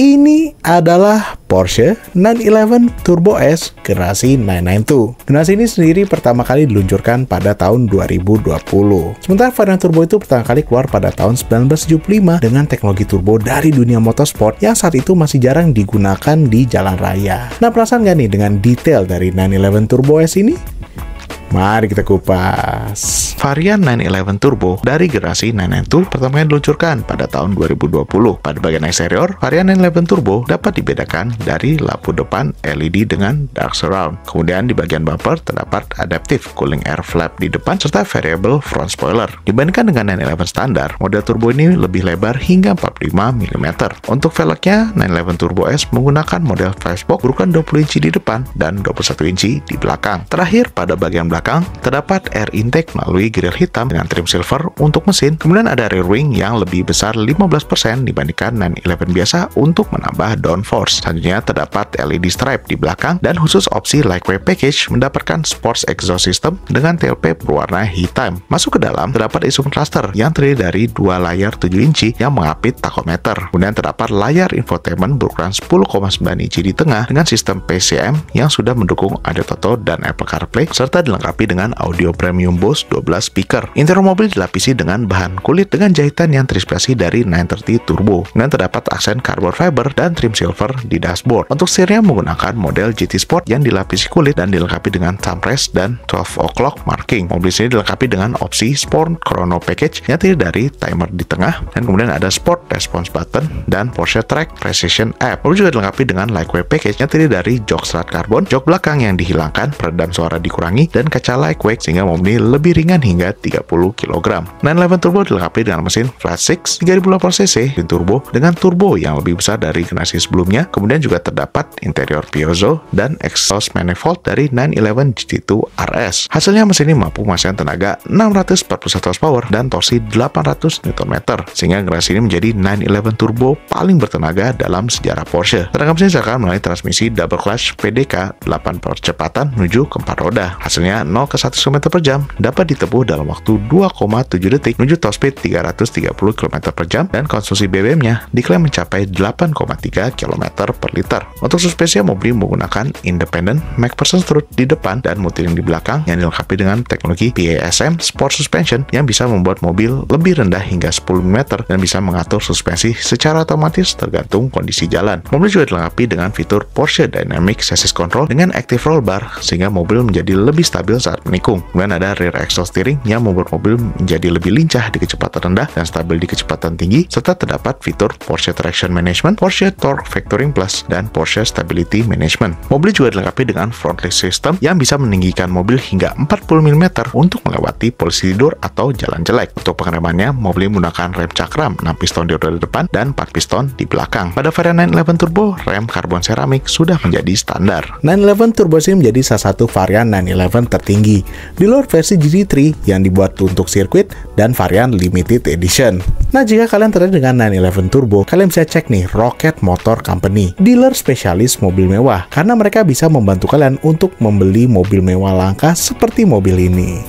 Ini adalah Porsche 911 Turbo S generasi 992. Generasi ini sendiri pertama kali diluncurkan pada tahun 2020. Sementara varian turbo itu pertama kali keluar pada tahun 1975 dengan teknologi turbo dari dunia motorsport yang saat itu masih jarang digunakan di jalan raya. Nah, penasaran nggak nih dengan detail dari 911 Turbo S ini? Mari kita kupas. Varian 911 Turbo dari generasi 992 pertama kali diluncurkan pada tahun 2020. Pada bagian eksterior, varian 911 Turbo dapat dibedakan dari lampu depan LED dengan dark surround. Kemudian di bagian bumper terdapat adaptive cooling air flap di depan serta variable front spoiler. Dibandingkan dengan 911 standar, model turbo ini lebih lebar hingga 45 mm. Untuk velgnya, 911 Turbo S menggunakan model flashbox berukuran 20 inci di depan dan 21 inci di belakang. Terakhir, pada bagian belakang terdapat air intake melalui grill hitam dengan trim silver untuk mesin. Kemudian ada rear wing yang lebih besar 15% dibandingkan 911 biasa untuk menambah downforce. Selanjutnya terdapat LED stripe di belakang dan khusus opsi lightweight package mendapatkan sports exhaust system dengan tailpipe berwarna hitam. Masuk ke dalam terdapat instrument cluster yang terdiri dari dua layar 7 inci yang mengapit tachometer. Kemudian terdapat layar infotainment berukuran 10,9 inci di tengah dengan sistem PCM yang sudah mendukung Android Auto dan Apple CarPlay serta dilengkapi dengan audio premium Bose 12 speaker. Interior mobil dilapisi dengan bahan kulit dengan jahitan yang terinspirasi dari 930 Turbo. Dan terdapat aksen carbon fiber dan trim silver di dashboard. Untuk setirnya menggunakan model GT Sport yang dilapisi kulit dan dilengkapi dengan thumb rest dan 12 o'clock marking. Mobil ini dilengkapi dengan opsi Sport Chrono Package yang terdiri dari timer di tengah dan kemudian ada Sport Response Button dan Porsche Track Precision App. Mobil juga dilengkapi dengan lightweight package yang terdiri dari jok strut karbon, jok belakang yang dihilangkan, peredam suara dikurangi, dan kaca lightweight sehingga mobil ini lebih ringan hingga 30 kg. 911 Turbo dilengkapi dengan mesin flat 6 3080 cc twin turbo dengan turbo yang lebih besar dari generasi sebelumnya. Kemudian juga terdapat interior piezo dan exhaust manifold dari 911 GT2 RS. Hasilnya mesin ini mampu menghasilkan tenaga 641 horsepower dan torsi 800 Nm sehingga generasi ini menjadi 911 Turbo paling bertenaga dalam sejarah Porsche. Tenaga mesin dihasilkan melalui transmisi double clutch PDK 8 percepatan menuju ke 4 roda. Hasilnya 0 ke 1 km per jam dapat ditempuh dalam waktu 2,7 detik menuju top speed 330 km per jam dan konsumsi BBM-nya diklaim mencapai 8,3 km per liter. Untuk suspensi, mobil menggunakan independent MacPherson strut di depan dan multilink di belakang yang dilengkapi dengan teknologi PASM Sport Suspension yang bisa membuat mobil lebih rendah hingga 10 mm dan bisa mengatur suspensi secara otomatis tergantung kondisi jalan. Mobil juga dilengkapi dengan fitur Porsche Dynamic Chassis Control dengan active roll bar sehingga mobil menjadi lebih stabil saat menikung. Kemudian ada rear axle steering yang membuat mobil menjadi lebih lincah di kecepatan rendah dan stabil di kecepatan tinggi, serta terdapat fitur Porsche Traction Management, Porsche Torque Vectoring Plus, dan Porsche Stability Management. Mobil juga dilengkapi dengan front lift system yang bisa meninggikan mobil hingga 40 mm untuk melewati posisi tidur atau jalan jelek. Untuk pengeremannya, mobil menggunakan rem cakram 6 piston di roda depan dan 4 piston di belakang. Pada varian 911 Turbo, rem karbon seramik sudah menjadi standar. 911 Turbo ini menjadi salah satu varian 911 tertinggi di luar versi GT3 yang dibuat untuk sirkuit dan varian limited edition. Nah, jika kalian tertarik dengan 911 Turbo, kalian bisa cek nih Rocket Motor Company, dealer spesialis mobil mewah, karena mereka bisa membantu kalian untuk membeli mobil mewah langka seperti mobil ini.